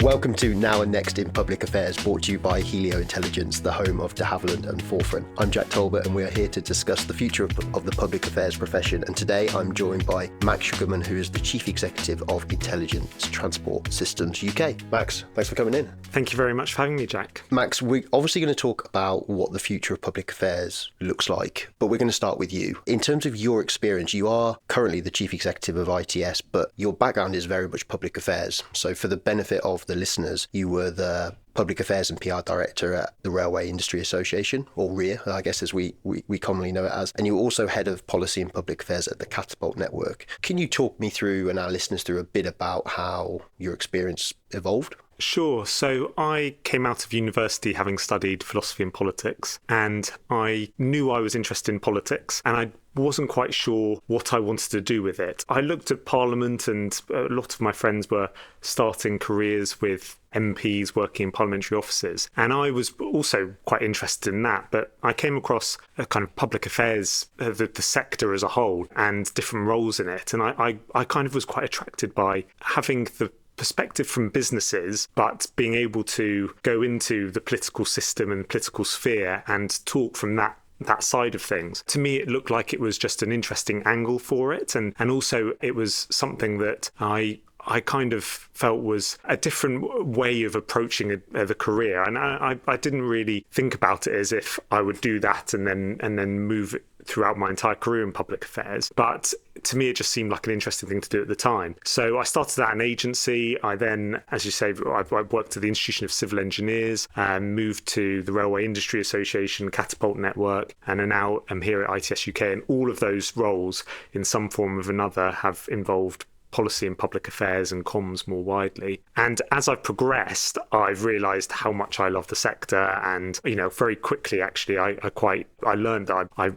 Welcome to Now and Next in Public Affairs, brought to you by Helio Intelligence, the home of de Havilland and Forefront. I'm Jack Tolbert, and we are here to discuss the future of the public affairs profession. And today I'm joined by Max Sugarman, who is the Chief Executive of Intelligence Transport Systems UK. Max, thanks for coming in. Thank you very much for having me, Jack. Max, we're obviously going to talk about what the future of public affairs looks like, but we're going to start with you. In terms of your experience, you are currently the Chief Executive of ITS, but your background is very much public affairs. So for the benefit of the listeners, you were the Public Affairs and PR Director at the Railway Industry Association, or RIA, I guess as we commonly know it as. And you were also Head of Policy and Public Affairs at the Catapult Network. Can you talk me through and our listeners through a bit about how your experience evolved? Sure. So I came out of university having studied philosophy and politics, and I knew I was interested in politics, and I wasn't quite sure what I wanted to do with it. I looked at Parliament, and a lot of my friends were starting careers with MPs working in parliamentary offices, and I was also quite interested in that. But I came across a kind of public affairs, the sector as a whole, and different roles in it, and I kind of was quite attracted by having the perspective from businesses, but being able to go into the political system and political sphere and talk from that side of things. To me, it looked like it was just an interesting angle for it. And also it was something that I kind of felt was a different way of approaching the career. And I didn't really think about it as if I would do that and then move it throughout my entire career in public affairs. But to me, it just seemed like an interesting thing to do at the time. So I started at an agency. I then, as you say, I worked at the Institution of Civil Engineers, moved to the Railway Industry Association, Catapult Network, and now I'm here at ITS UK. And all of those roles, in some form or another, have involved policy and public affairs and comms more widely. And as I've progressed, I've realised how much I love the sector. And, very quickly, actually, I learned that I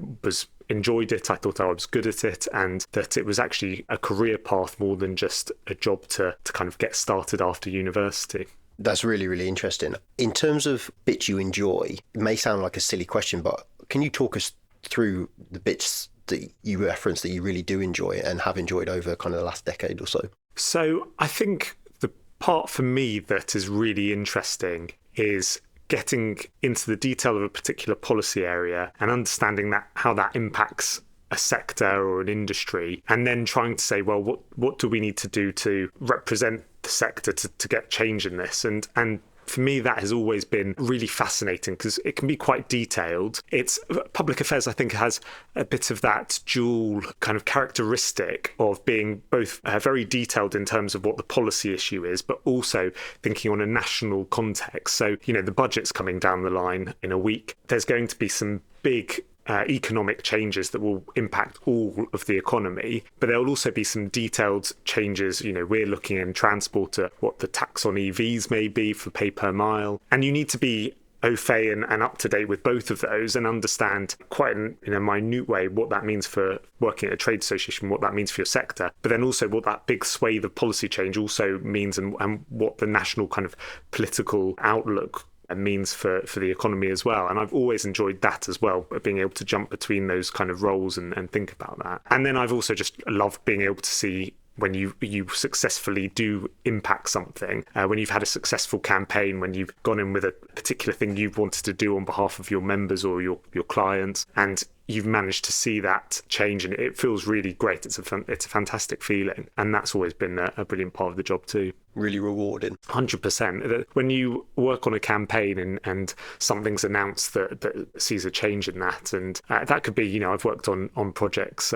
enjoyed it. I thought I was good at it, and that it was actually a career path more than just a job to kind of get started after university. That's really, really interesting. In terms of bits you enjoy, it may sound like a silly question, but can you talk us through the bits that you referenced that you really do enjoy and have enjoyed over kind of the last decade or so? So I think the part for me that is really interesting is getting into the detail of a particular policy area and understanding that how that impacts a sector or an industry, and then trying to say, well, what do we need to do to represent the sector to get change in this? And for me, that has always been really fascinating because it can be quite detailed. It's public affairs, I think, has a bit of that dual kind of characteristic of being both very detailed in terms of what the policy issue is, but also thinking on a national context. So, the budget's coming down the line in a week. There's going to be some big economic changes that will impact all of the economy, but there will also be some detailed changes. We're looking in transport at what the tax on EVs may be for pay per mile, and you need to be au fait and up to date with both of those and understand quite in a minute way what that means for working at a trade association, what that means for your sector, but then also what that big swathe of policy change also means and what the national kind of political outlook means for the economy as well. And I've always enjoyed that as well, being able to jump between those kind of roles and think about that. And then I've also just loved being able to see when you successfully do impact something, when you've had a successful campaign, when you've gone in with a particular thing you've wanted to do on behalf of your members or your clients, and you've managed to see that change, and it feels really great. It's a fantastic feeling, and that's always been a brilliant part of the job too. Really rewarding. 100%. When you work on a campaign and something's announced that sees a change in that, and that could be, I've worked on projects,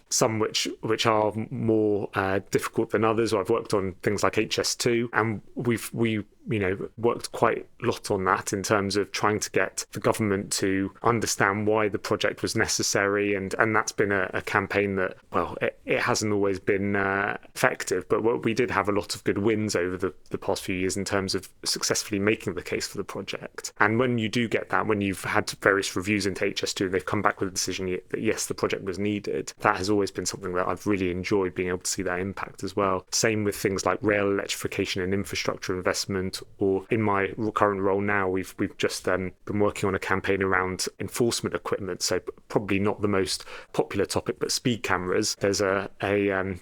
some which are more difficult than others, or I've worked on things like HS2, and we worked quite a lot on that in terms of trying to get the government to understand why the project was necessary, and that's been a campaign that, well, it hasn't always been effective, but we did have a lot of good wins over the past few years in terms of successfully making the case for the project. And when you do get that, when you've had various reviews into HS2 and they've come back with a decision that yes, the project was needed, that has always been something that I've really enjoyed, being able to see that impact as well. Same with things like rail electrification and infrastructure investment, board, or in my current role now, we've just been working on a campaign around enforcement equipment. So probably not the most popular topic, but speed cameras. There's a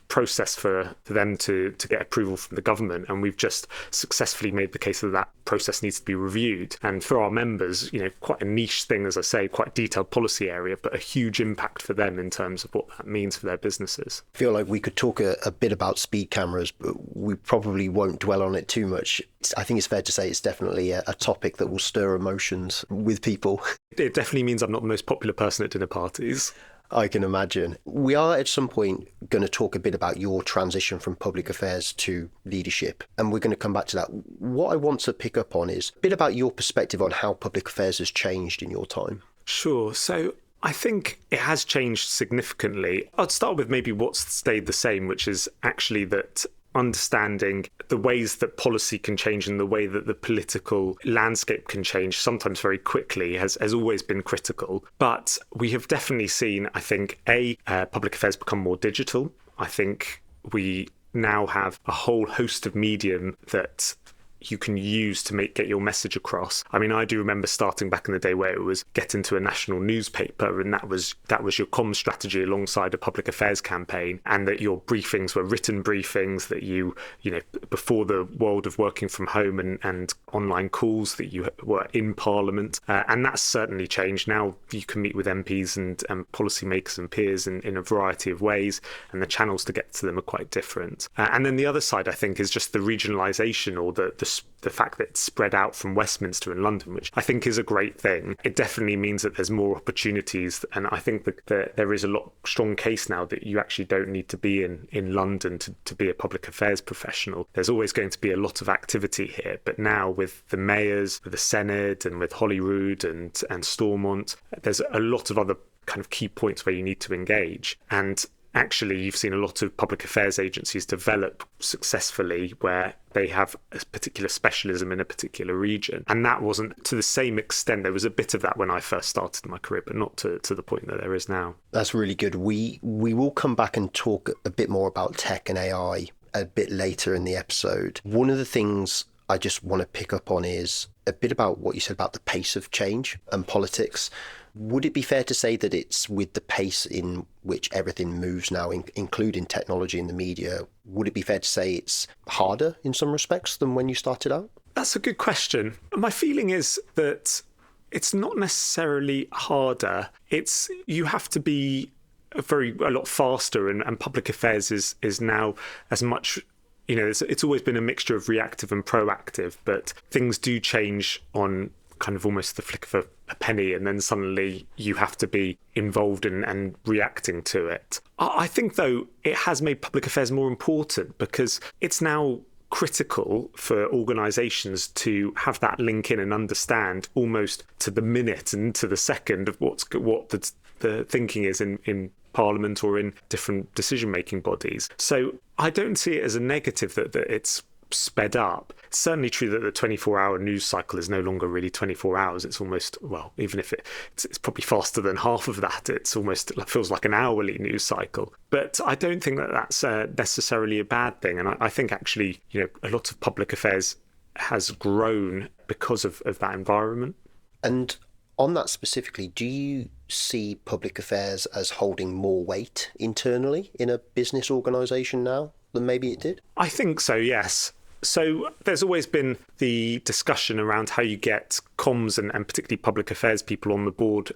process for them to get approval from the government, and we've just successfully made the case that that process needs to be reviewed. And for our members, quite a niche thing, as I say, quite a detailed policy area, but a huge impact for them in terms of what that means for their businesses. I feel like we could talk a bit about speed cameras, but we probably won't dwell on it too much. I think it's fair to say it's definitely a topic that will stir emotions with people. It definitely means I'm not the most popular person at dinner parties. I can imagine. We are at some point going to talk a bit about your transition from public affairs to leadership, and we're going to come back to that. What I want to pick up on is a bit about your perspective on how public affairs has changed in your time. Sure. So I think it has changed significantly. I'd start with maybe what's stayed the same, which is actually that understanding the ways that policy can change and the way that the political landscape can change, sometimes very quickly, has always been critical. But we have definitely seen, I think, public affairs become more digital. I think we now have a whole host of medium that you can use to get your message across. I mean, I do remember starting back in the day where it was get into a national newspaper, and that was your comms strategy alongside a public affairs campaign, and that your briefings were written briefings, that you before the world of working from home and online calls, that you were in Parliament, and that's certainly changed. Now you can meet with MPs and policymakers and peers in a variety of ways, and the channels to get to them are quite different. And then the other side, I think, is just the regionalisation, or the fact that it's spread out from Westminster and London, which I think is a great thing. It definitely means that there's more opportunities, and I think that there is a strong case now that you actually don't need to be in London to be a public affairs professional. There's always going to be a lot of activity here, but now with the mayors, with the Senedd, and with Holyrood and Stormont, there's a lot of other kind of key points where you need to engage. And actually, you've seen a lot of public affairs agencies develop successfully where they have a particular specialism in a particular region. And that wasn't to the same extent. There was a bit of that when I first started my career, but not to the point that there is now. That's really good. We will come back and talk a bit more about tech and AI a bit later in the episode. One of the things I just want to pick up on is a bit about what you said about the pace of change and politics. Would it be fair to say that it's with the pace in which everything moves now, including technology and the media, would it be fair to say it's harder in some respects than when you started out? That's a good question. My feeling is that it's not necessarily harder. You have to be a lot faster, and public affairs is now as much. It's always been a mixture of reactive and proactive, but things do change on kind of almost the flick of a penny, and then suddenly you have to be involved and reacting to it. I think, though, it has made public affairs more important because it's now critical for organisations to have that link in and understand almost to the minute and to the second of what the thinking is in Parliament or in different decision-making bodies. So I don't see it as a negative that it's sped up. It's certainly true that the 24-hour news cycle is no longer really 24 hours. It's almost, well, even if it's probably faster than half of that, it's almost feels like an hourly news cycle. But I don't think that that's necessarily a bad thing. And I think actually, a lot of public affairs has grown because of that environment. And on that specifically, do you see public affairs as holding more weight internally in a business organisation now than maybe it did? I think so, yes. So there's always been the discussion around how you get comms and particularly public affairs people on the board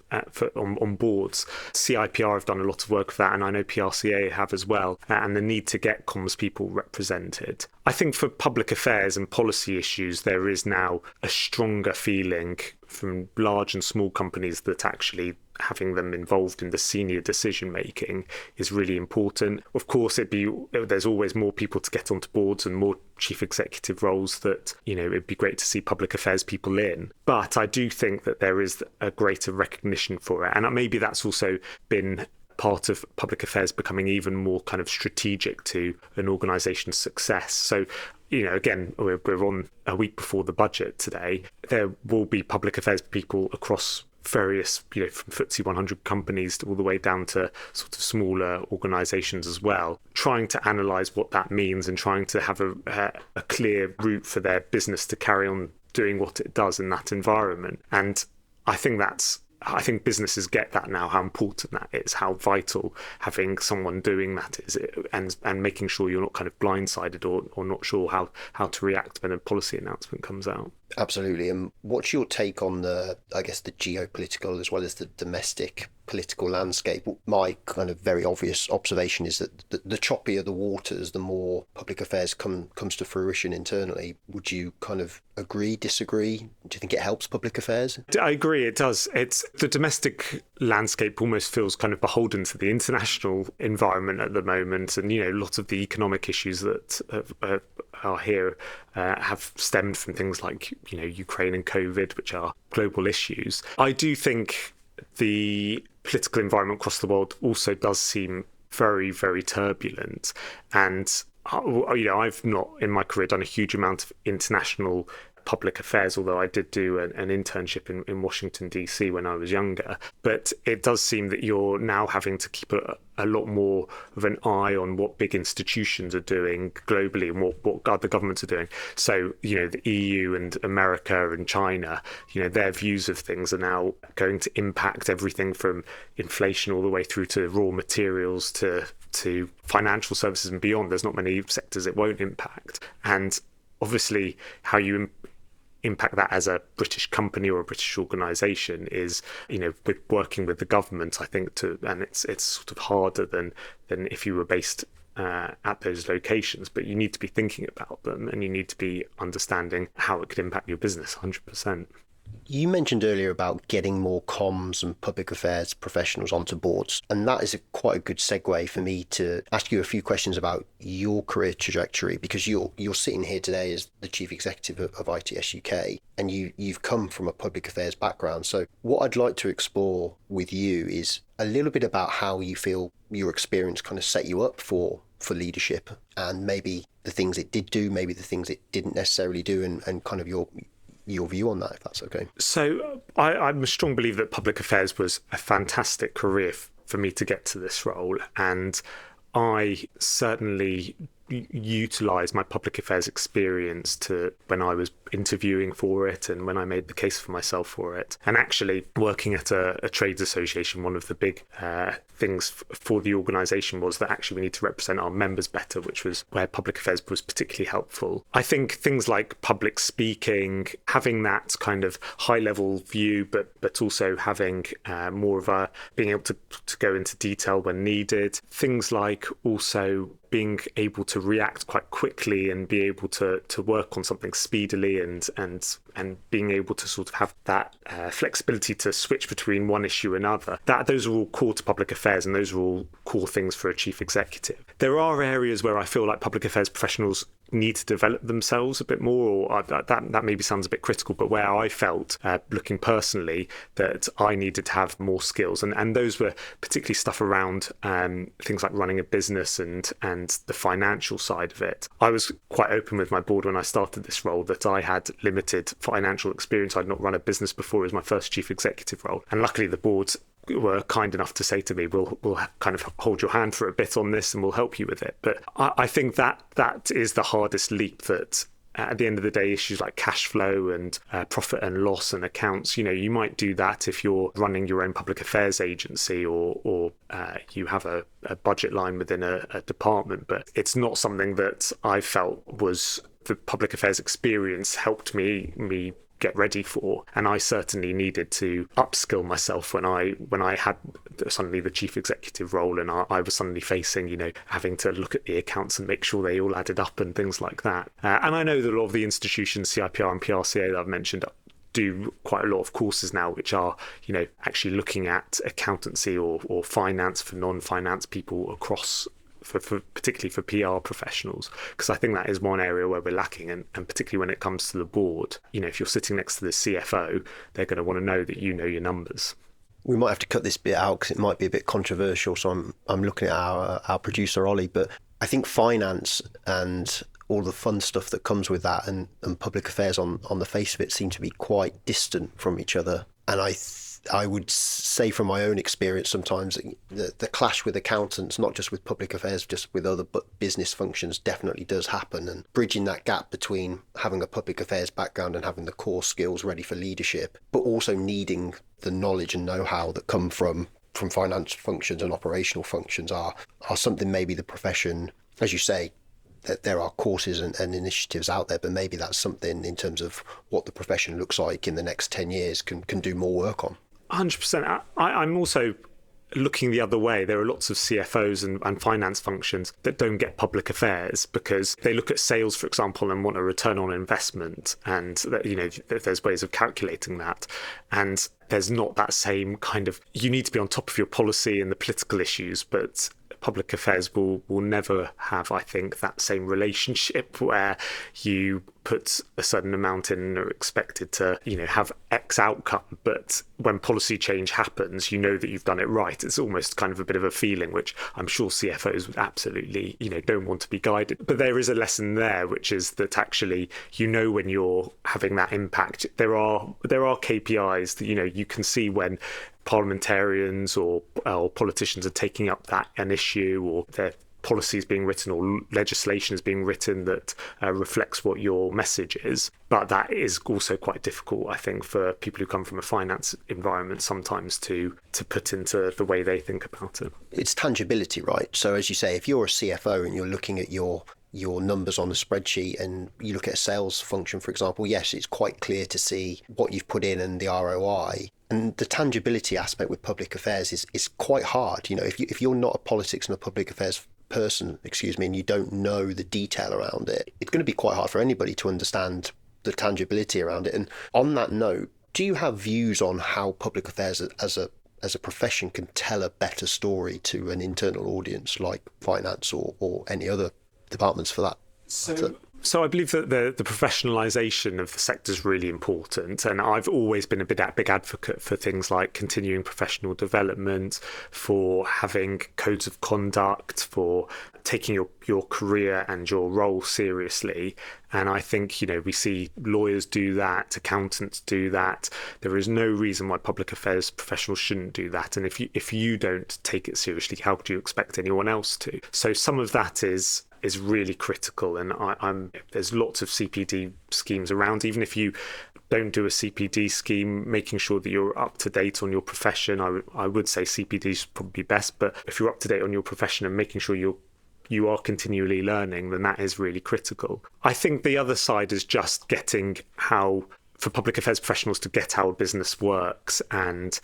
on boards. CIPR have done a lot of work for that, and I know PRCA have as well, and the need to get comms people represented. I think for public affairs and policy issues, there is now a stronger feeling from large and small companies that actually having them involved in the senior decision making is really important. Of course, there's always more people to get onto boards and more chief executive roles that it'd be great to see public affairs people in. But I do think that there is a greater recognition for it, and maybe that's also been part of public affairs becoming even more kind of strategic to an organisation's success. So, again, we're on a week before the budget today. There will be public affairs people across various, from FTSE 100 companies all the way down to sort of smaller organisations as well, trying to analyse what that means and trying to have a clear route for their business to carry on doing what it does in that environment. And I think businesses get that now, how important that is, how vital having someone doing that is, and making sure you're not kind of blindsided or not sure how to react when a policy announcement comes out. Absolutely. And what's your take on the geopolitical as well as the domestic political landscape? My kind of very obvious observation is that the choppier the waters, the more public affairs comes to fruition internally. Would you kind of agree, disagree? Do you think it helps public affairs? I agree, it does. It's the domestic landscape almost feels kind of beholden to the international environment at the moment, and lots of the economic issues that are here have stemmed from things like Ukraine and COVID, which are global issues. I do think the political environment across the world also does seem very, very turbulent. And I've not in my career done a huge amount of international public affairs, although I did do an internship in Washington, D.C. when I was younger. But it does seem that you're now having to keep a lot more of an eye on what big institutions are doing globally and what other governments are doing. So, the EU and America and China, their views of things are now going to impact everything from inflation all the way through to raw materials to financial services and beyond. There's not many sectors it won't impact. And obviously, how you impact that as a British company or a British organisation is, with working with the government, I think, and it's sort of harder than if you were based at those locations, but you need to be thinking about them and you need to be understanding how it could impact your business 100%. You mentioned earlier about getting more comms and public affairs professionals onto boards, and that is quite a good segue for me to ask you a few questions about your career trajectory, because you're sitting here today as the Chief Executive of ITS UK, and you've come from a public affairs background. So what I'd like to explore with you is a little bit about how you feel your experience kind of set you up for leadership, and maybe the things it did do, maybe the things it didn't necessarily do, and kind of your view on that, if that's okay. So I'm a strong believer that public affairs was a fantastic career for me to get to this role, and I certainly utilised my public affairs experience to when I was interviewing for it and when I made the case for myself for it. And actually working at a trades association, one of the big things for the organisation was that actually we need to represent our members better, which was where public affairs was particularly helpful. I think things like public speaking, having that kind of high level view, but also having more of a being able to go into detail when needed. Things like also being able to react quite quickly and be able to work on something speedily and being able to sort of have that flexibility to switch between one issue and another. Those are all core to public affairs, and those are all core things for a chief executive. There are areas where I feel like public affairs professionals need to develop themselves a bit more, or that maybe sounds a bit critical, but where I felt, looking personally, that I needed to have more skills, and those were particularly stuff around things like running a business and the financial side of it. I was quite open with my board when I started this role that I had limited financial experience. I'd not run a business before. It was my first chief executive role, and luckily the board were kind enough to say to me, we'll kind of hold your hand for a bit on this and we'll help you with it. But I think that is the hardest leap, that at the end of the day, issues like cash flow and profit and loss and accounts, you might do that if you're running your own public affairs agency or you have a budget line within a department, but it's not something that I felt was the public affairs experience helped me get ready for. And I certainly needed to upskill myself when I had suddenly the chief executive role, and I was suddenly facing, having to look at the accounts and make sure they all added up and things like that. And I know that a lot of the institutions, CIPR and PRCA that I've mentioned, do quite a lot of courses now which are, actually looking at accountancy or finance for non-finance people across for particularly for PR professionals, because I think that is one area where we're lacking, and particularly when it comes to the board. If you're sitting next to the CFO, they're going to want to know that you know your numbers. We might have to cut this bit out because it might be a bit controversial, so I'm looking at our producer Ollie, but I think finance and all the fun stuff that comes with that and public affairs on the face of it seem to be quite distant from each other, and I would say from my own experience, sometimes the clash with accountants, not just with public affairs, just with other business functions, definitely does happen. And bridging that gap between having a public affairs background and having the core skills ready for leadership, but also needing the knowledge and know-how that come from finance functions and operational functions are something maybe the profession, as you say, that there are courses and initiatives out there, but maybe that's something in terms of what the profession looks like in the next 10 years can do more work on. 100%. I'm also looking the other way. There are lots of CFOs and finance functions that don't get public affairs because they look at sales, for example, and want a return on investment. And there's ways of calculating that. And there's not that same kind of, you need to be on top of your policy and the political issues, but public affairs will never have, I think, that same relationship where you put a certain amount in and are expected to, have X outcome. But when policy change happens, that you've done it right. It's almost kind of a bit of a feeling, which I'm sure CFOs would absolutely, don't want to be guided. But there is a lesson there, which is that actually, when you're having that impact, there are KPIs that, you can see when parliamentarians or politicians are taking up an issue, or their policy is being written or legislation is being written that reflects what your message is. But that is also quite difficult, I think, for people who come from a finance environment sometimes to put into the way they think about it. It's tangibility, right? So as you say, if you're a CFO and you're looking at your numbers on a spreadsheet and you look at a sales function, for example, yes, it's quite clear to see what you've put in and the ROI. And the tangibility aspect with public affairs is quite hard. If you're not a politics and a public affairs person, and you don't know the detail around it, it's going to be quite hard for anybody to understand the tangibility around it. And on that note, do you have views on how public affairs as a profession can tell a better story to an internal audience like finance or any other departments for that? So I believe that the professionalisation of the sector is really important, and I've always been a big advocate for things like continuing professional development, for having codes of conduct, for taking your career and your role seriously. And I think, we see lawyers do that, accountants do that. There is no reason why public affairs professionals shouldn't do that. And if you don't take it seriously, how could you expect anyone else to? So some of that is really critical, and there's lots of CPD schemes around. Even if you don't do a CPD scheme, making sure that you're up to date on your profession, I would say CPD is probably best, but if you're up to date on your profession and making sure you are continually learning, then that is really critical. I think the other side is just getting for public affairs professionals to get how a business works and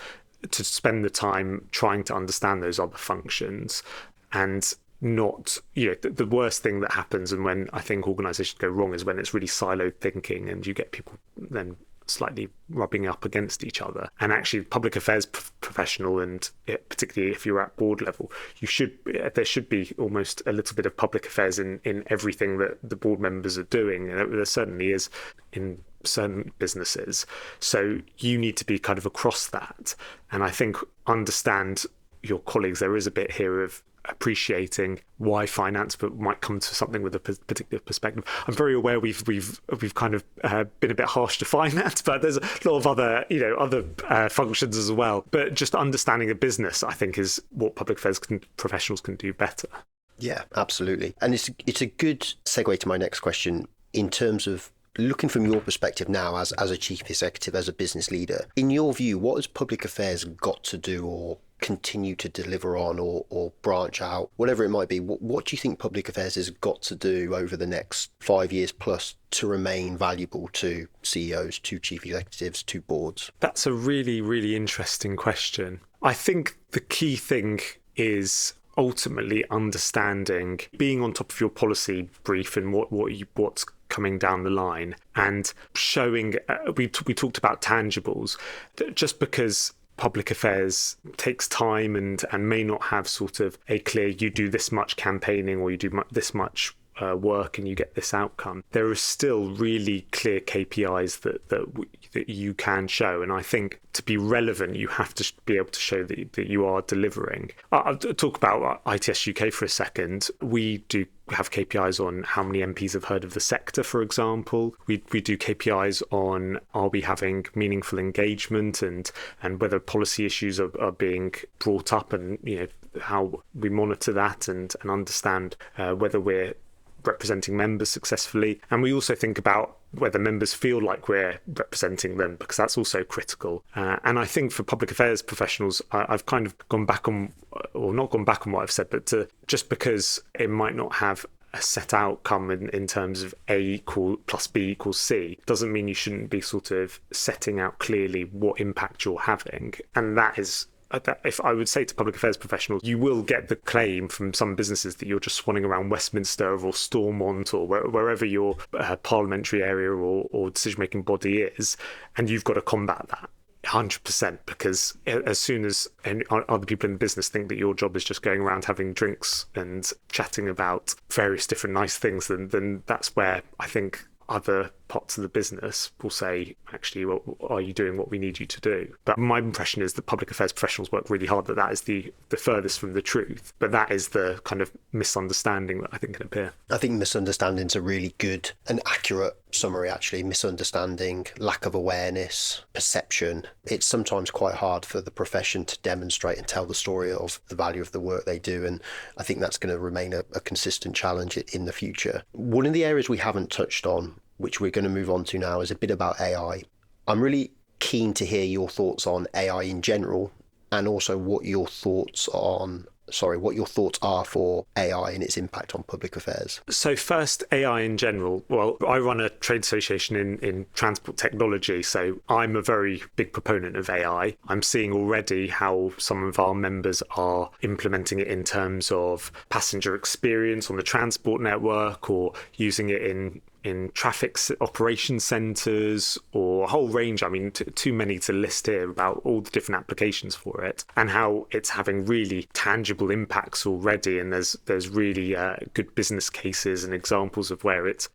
to spend the time trying to understand those other functions. And not, the worst thing that happens, and when I think organisations go wrong, is when it's really siloed thinking and you get people then slightly rubbing up against each other. And actually, public affairs professional, and particularly if you're at board level, there should be almost a little bit of public affairs in everything that the board members are doing. And there certainly is in certain businesses. So you need to be kind of across that. And I think understand your colleagues. There is a bit here of appreciating why finance but might come to something with a particular perspective. I'm very aware we've kind of been a bit harsh to finance, but there's a lot of other functions as well. But just understanding a business, I think, is what public affairs professionals can do better. Yeah, absolutely. And it's a good segue to my next question in terms of looking from your perspective now as a chief executive, as a business leader. In your view, what has public affairs got to do or continue to deliver on or branch out, whatever it might be? What do you think public affairs has got to do over the next 5 years plus to remain valuable to CEOs, to chief executives, to boards? That's a really, really interesting question. I think the key thing is ultimately understanding, being on top of your policy brief and what's coming down the line, and showing, we talked about tangibles, that just because public affairs takes time and may not have sort of a clear, you do this much campaigning or you do this much work and you get this outcome, there are still really clear KPIs that you can show. And I think to be relevant, you have to be able to show that you are delivering. I'll talk about ITS UK for a second. We do have KPIs on how many MPs have heard of the sector, for example. We do KPIs on, are we having meaningful engagement, and whether policy issues are being brought up, and how we monitor that and understand whether we're representing members successfully. And we also think about whether members feel like we're representing them, because that's also critical. And I think for public affairs professionals, I've kind of gone back on, or not gone back on what I've said, but just because it might not have a set outcome in terms of A + B = C, doesn't mean you shouldn't be sort of setting out clearly what impact you're having. And that is, if I would say to public affairs professionals, you will get the claim from some businesses that you're just swanning around Westminster or Stormont or wherever your parliamentary area or decision-making body is, and you've got to combat that 100%, because as soon as other people in the business think that your job is just going around having drinks and chatting about various different nice things, then that's where I think other parts of the business will say, actually, well, are you doing what we need you to do? But my impression is that public affairs professionals work really hard, that is the furthest from the truth. But that is the kind of misunderstanding that I think can appear. I think misunderstanding's a really good and accurate summary, actually. Misunderstanding, lack of awareness, perception. It's sometimes quite hard for the profession to demonstrate and tell the story of the value of the work they do. And I think that's going to remain a consistent challenge in the future. One of the areas we haven't touched on, which we're going to move on to now, is a bit about AI. I'm really keen to hear your thoughts on AI in general, and also what your thoughts are for AI and its impact on public affairs. So first, AI in general. Well, I run a trade association in transport technology, so I'm a very big proponent of AI. I'm seeing already how some of our members are implementing it in terms of passenger experience on the transport network, or using it in traffic operation centres, or a whole range. I mean, too many to list here about all the different applications for it, and how it's having really tangible impacts already. And there's really good business cases and examples of where it's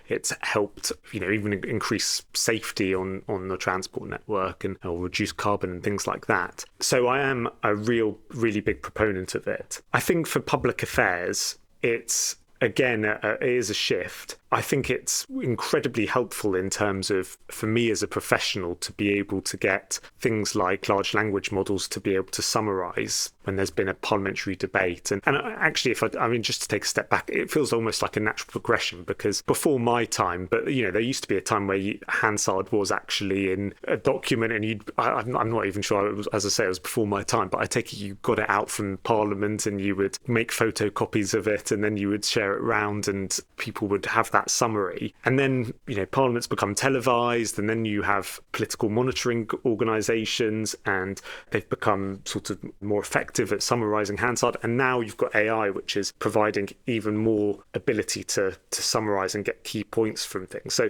helped, even increase safety on the transport network or reduce carbon and things like that. So I am a really big proponent of it. I think for public affairs, it's, again, it is a shift. I think it's incredibly helpful in terms of, for me as a professional, to be able to get things like large language models to be able to summarise when there's been a parliamentary debate. And actually, just to take a step back, it feels almost like a natural progression, because before my time, but there used to be a time where Hansard was actually in a document, and I'm not even sure, it was, as I say, it was before my time, but I take it you got it out from Parliament and you would make photocopies of it, and then you would share it around and people would have that summary. And then Parliament's become televised, and then you have political monitoring organisations, and they've become sort of more effective at summarising Hansard. And now you've got AI, which is providing even more ability to summarise and get key points from things. So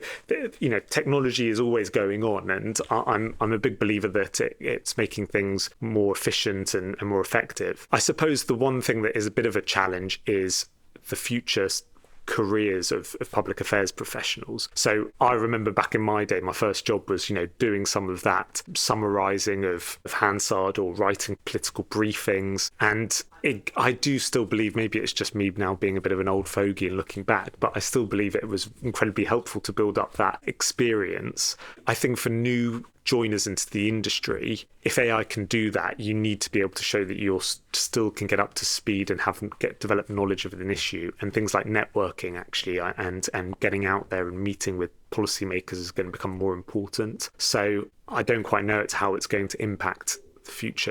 technology is always going on, and I'm a big believer that it's making things more efficient and more effective. I suppose the one thing that is a bit of a challenge is the future careers of public affairs professionals. So I remember back in my day, my first job was, doing some of that summarising of Hansard or writing political briefings. And I do still believe, maybe it's just me now being a bit of an old fogey and looking back, but I still believe it was incredibly helpful to build up that experience. I think for new joiners into the industry, if AI can do that, you need to be able to show that you still can get up to speed and develop knowledge of an issue. And things like networking, actually, and getting out there and meeting with policymakers is going to become more important. So I don't quite know how it's going to impact the future.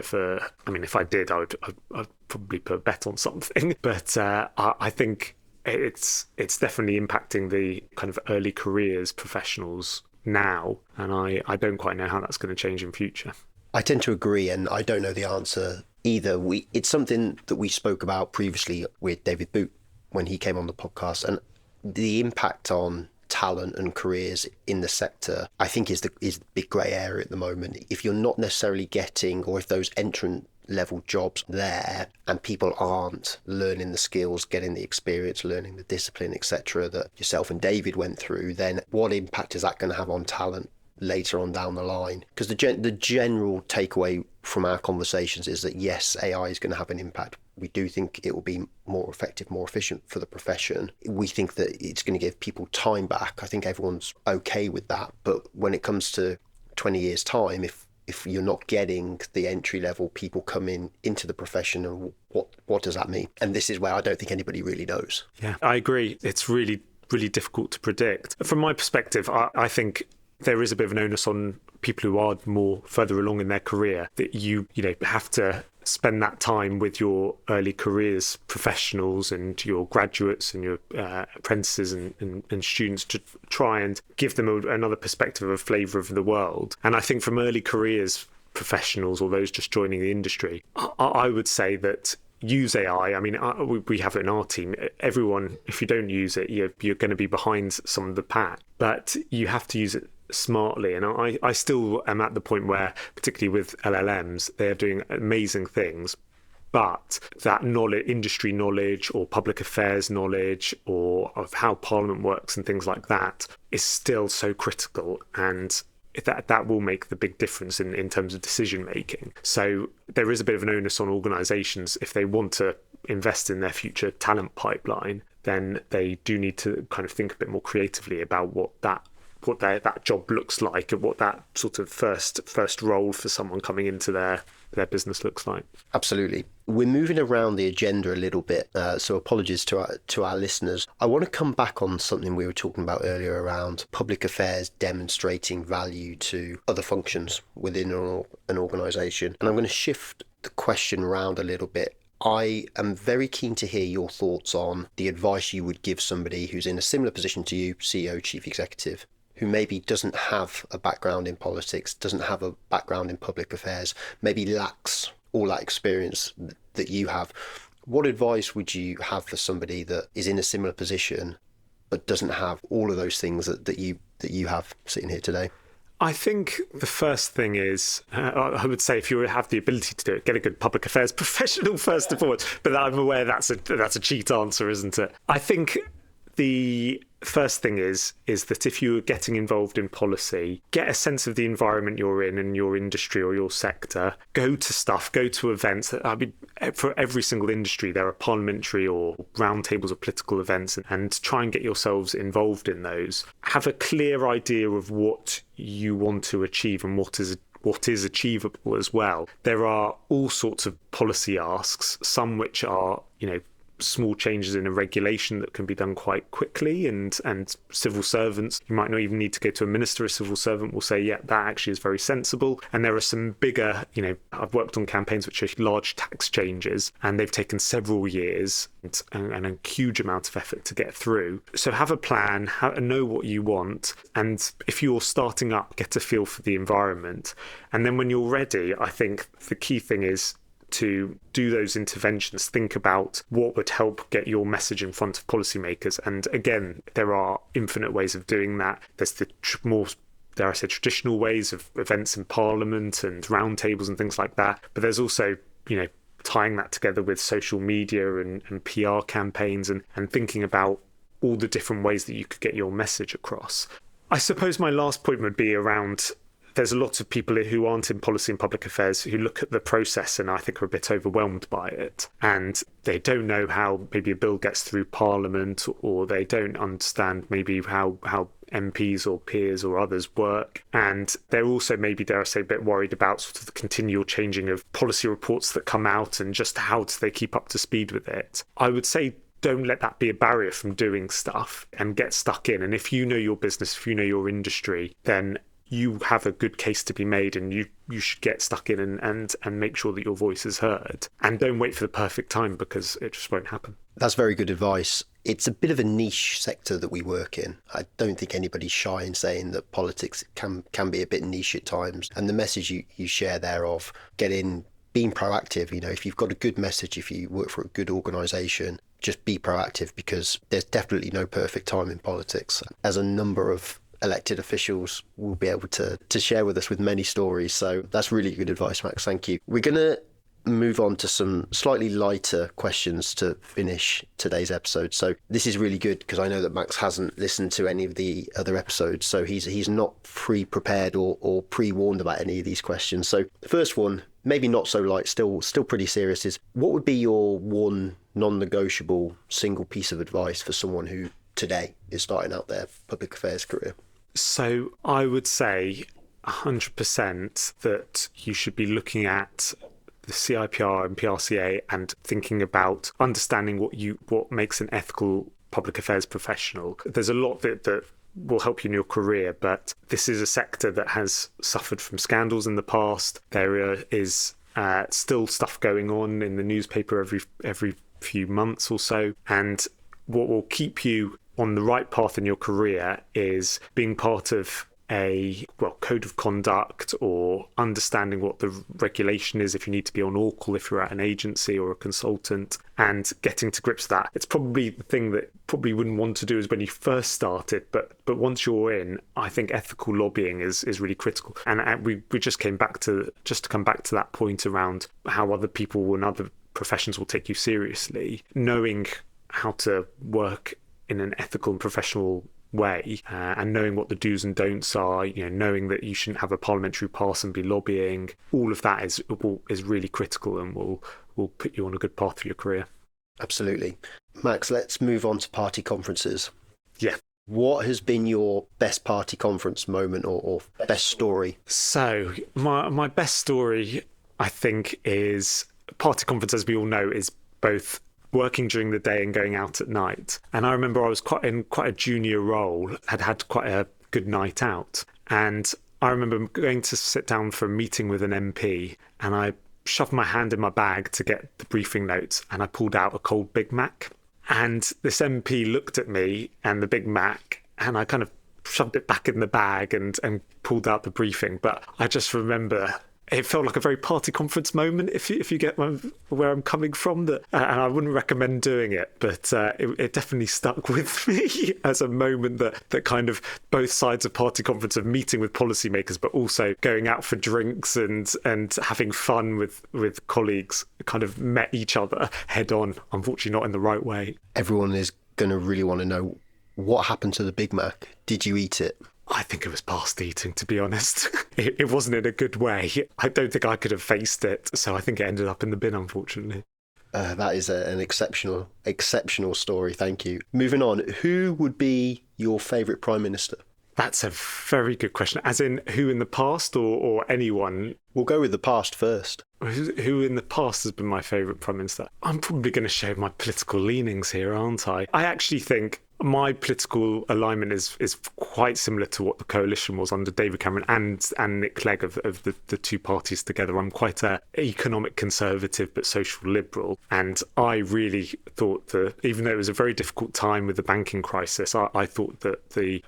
If I did, I'd probably put a bet on something. But I think it's definitely impacting the kind of early careers professionals now, and I don't quite know how that's going to change in future. I tend to agree, and I don't know the answer either. It's something that we spoke about previously with David Boot when he came on the podcast, and the impact on talent and careers in the sector, I think, is the big grey area at the moment. If you're not necessarily getting, or if those entrant level jobs there and people aren't learning the skills, getting the experience, learning the discipline, etc., that yourself and David went through, then what impact is that going to have on talent later on down the line? Because the general takeaway from our conversations is that yes, AI is going to have an impact. We do think it will be more effective, more efficient for the profession. We think that it's going to give people time back. I think everyone's okay with that. But when it comes to 20 years' time, if you're not getting the entry level people coming into the profession, and what does that mean? And this is where I don't think anybody really knows. Yeah, I agree. It's really, really difficult to predict. From my perspective, I think there is a bit of an onus on people who are more further along in their career that you have to spend that time with your early careers professionals and your graduates and your apprentices and students to try and give them another perspective, a flavour of the world. And I think from early careers professionals or those just joining the industry, I would say that use AI. I mean, we have it in our team. Everyone, if you don't use it, you're going to be behind some of the pack. But you have to use it smartly. And I still am at the point where, particularly with LLMs, they're doing amazing things. But that knowledge, industry knowledge or public affairs knowledge or of how Parliament works and things like that is still so critical. And that will make the big difference in terms of decision making. So there is a bit of an onus on organisations if they want to invest in their future talent pipeline, then they do need to kind of think a bit more creatively about what that job looks like and what that sort of first role for someone coming into their business looks like. Absolutely. We're moving around the agenda a little bit, so apologies to our listeners. I want to come back on something we were talking about earlier around public affairs demonstrating value to other functions within an organisation. And I'm going to shift the question around a little bit. I am very keen to hear your thoughts on the advice you would give somebody who's in a similar position to you, CEO, chief executive, who maybe doesn't have a background in politics, doesn't have a background in public affairs, maybe lacks all that experience that you have. What advice would you have for somebody that is in a similar position but doesn't have all of those things that you have sitting here today? I think the first thing is, I would say if you have the ability to do it, get a good public affairs professional first of all. But I'm aware that's a cheat answer, isn't it? I think the first thing is that if you're getting involved in policy, get a sense of the environment you're in your industry or your sector. Go to events. I mean, for every single industry, there are parliamentary or roundtables of political events, and try and get yourselves involved in those. Have a clear idea of what you want to achieve and what is achievable as well. There are all sorts of policy asks, some which are, small changes in a regulation that can be done quite quickly, and civil servants, you might not even need to go to a minister. A civil servant will say, yeah, that actually is very sensible. And there are some bigger, I've worked on campaigns which are large tax changes, and they've taken several years and a huge amount of effort to get through. So have a plan, know what you want, and if you're starting up, get a feel for the environment. And then when you're ready, I think the key thing is to do those interventions, think about what would help get your message in front of policymakers. And again, there are infinite ways of doing that. There's the more, dare I say, traditional ways of events in Parliament and roundtables and things like that. But there's also, tying that together with social media and PR campaigns and thinking about all the different ways that you could get your message across. I suppose my last point would be around, there's a lot of people who aren't in policy and public affairs who look at the process and I think are a bit overwhelmed by it. And they don't know how maybe a bill gets through Parliament, or they don't understand maybe how MPs or peers or others work. And they're also maybe, dare I say, a bit worried about sort of the continual changing of policy reports that come out and just how do they keep up to speed with it. I would say don't let that be a barrier from doing stuff and get stuck in. And if you know your business, if you know your industry, then you have a good case to be made, and you should get stuck in and make sure that your voice is heard. And don't wait for the perfect time, because it just won't happen. That's very good advice. It's a bit of a niche sector that we work in. I don't think anybody's shy in saying that politics can be a bit niche at times. And the message you share there of being proactive, if you've got a good message, if you work for a good organisation, just be proactive, because there's definitely no perfect time in politics. As a number of elected officials will be able to share with us with many stories. So that's really good advice, Max. Thank you. We're going to move on to some slightly lighter questions to finish today's episode. So this is really good because I know that Max hasn't listened to any of the other episodes, so he's not pre-prepared or pre-warned about any of these questions. So the first one, maybe not so light, still pretty serious, is what would be your one non-negotiable single piece of advice for someone who today is starting out their public affairs career? So I would say 100% that you should be looking at the CIPR and PRCA and thinking about understanding what makes an ethical public affairs professional. There's a lot that will help you in your career, but this is a sector that has suffered from scandals in the past. There is still stuff going on in the newspaper every few months or so, and what will keep you on the right path in your career is being part of a code of conduct, or understanding what the regulation is if you need to be on all-call if you're at an agency or a consultant, and getting to grips with that. It's probably the thing that probably wouldn't want to do is when you first started, but once you're in, I think ethical lobbying is really critical. And we just come back to that point around how other people and other professions will take you seriously. Knowing how to work in an ethical and professional way, and knowing what the do's and don'ts are, knowing that you shouldn't have a parliamentary pass and be lobbying, all of that is really critical and will put you on a good path for your career. Absolutely. Max, let's move on to party conferences. Yeah. What has been your best party conference moment or best story? So my best story, I think, is party conference, as we all know, is both working during the day and going out at night. And I remember I was quite a junior role, had quite a good night out. And I remember going to sit down for a meeting with an MP, and I shoved my hand in my bag to get the briefing notes, and I pulled out a cold Big Mac. And this MP looked at me and the Big Mac, and I kind of shoved it back in the bag and pulled out the briefing. But I just remember it felt like a very party conference moment, if you get where I'm coming from. That, and I wouldn't recommend doing it, but it definitely stuck with me as a moment that kind of both sides of party conference, of meeting with policymakers, but also going out for drinks and having fun with colleagues, kind of met each other head on, unfortunately not in the right way. Everyone is going to really want to know what happened to the Big Mac. Did you eat it? I think it was past eating, to be honest. It wasn't in a good way. I don't think I could have faced it, so I think it ended up in the bin, unfortunately. That is an exceptional story, thank you. Moving on, who would be your favourite Prime Minister? That's a very good question. As in, who in the past or anyone? We'll go with the past first. Who in the past has been my favourite Prime Minister? I'm probably going to show my political leanings here, aren't I? I actually think my political alignment is quite similar to what the coalition was under David Cameron and Nick Clegg of the two parties together. I'm quite an economic conservative but social liberal, and I really thought that even though it was a very difficult time with the banking crisis, I thought that the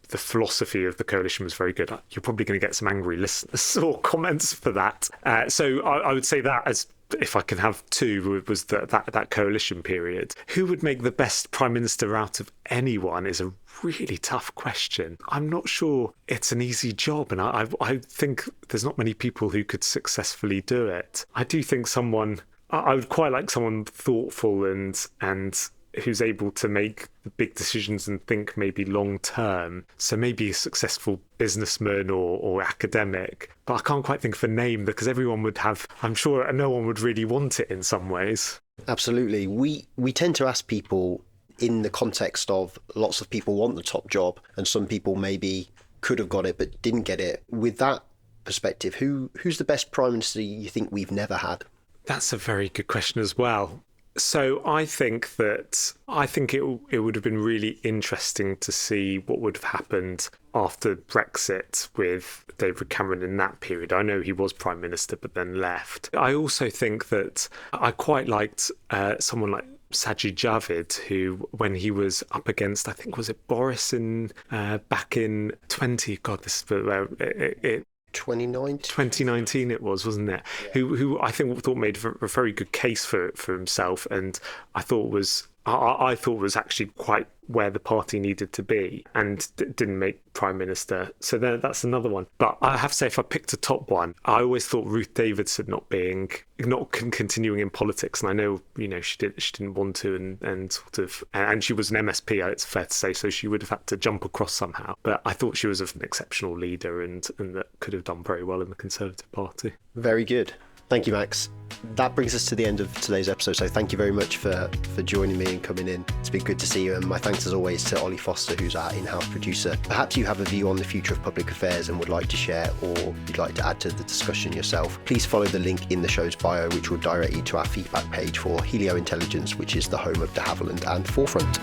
philosophy of the coalition was very good. You're probably going to get some angry listeners or comments for that. So I would say that, as if I can have two, was that coalition period. Who would make the best Prime Minister out of anyone is a really tough question. I'm not sure it's an easy job, and I think there's not many people who could successfully do it. I do think I would quite like someone thoughtful and who's able to make the big decisions and think maybe long term. So maybe a successful businessman or academic. But I can't quite think of a name, because everyone would have, I'm sure no one would really want it in some ways. Absolutely. We tend to ask people in the context of lots of people want the top job and some people maybe could have got it but didn't get it. With that perspective, who's the best Prime Minister you think we've never had? That's a very good question as well. So I think it would have been really interesting to see what would have happened after Brexit with David Cameron in that period. I know he was Prime Minister but then left. I also think that I quite liked someone like Sajid Javid, who, when he was up against, I think, was it Boris back in 2019 it was, wasn't it? Yeah. Who I thought made a very good case for himself, and I thought I thought was actually quite where the party needed to be, and didn't make Prime Minister. So that's another one. But I have to say, if I picked a top one, I always thought Ruth Davidson not continuing in politics, and I know, she didn't want to, and she was an MSP, it's fair to say, so she would have had to jump across somehow. But I thought she was an exceptional leader, and that could have done very well in the Conservative Party. Very good. Thank you, Max. That brings us to the end of today's episode, so thank you very much for joining me and coming in. It's been good to see you, and my thanks as always to Ollie Foster, who's our in-house producer. Perhaps you have a view on the future of public affairs and would like to share, or you'd like to add to the discussion yourself. Please follow the link in the show's bio, which will direct you to our feedback page for Helio Intelligence, which is the home of de Havilland and Forefront.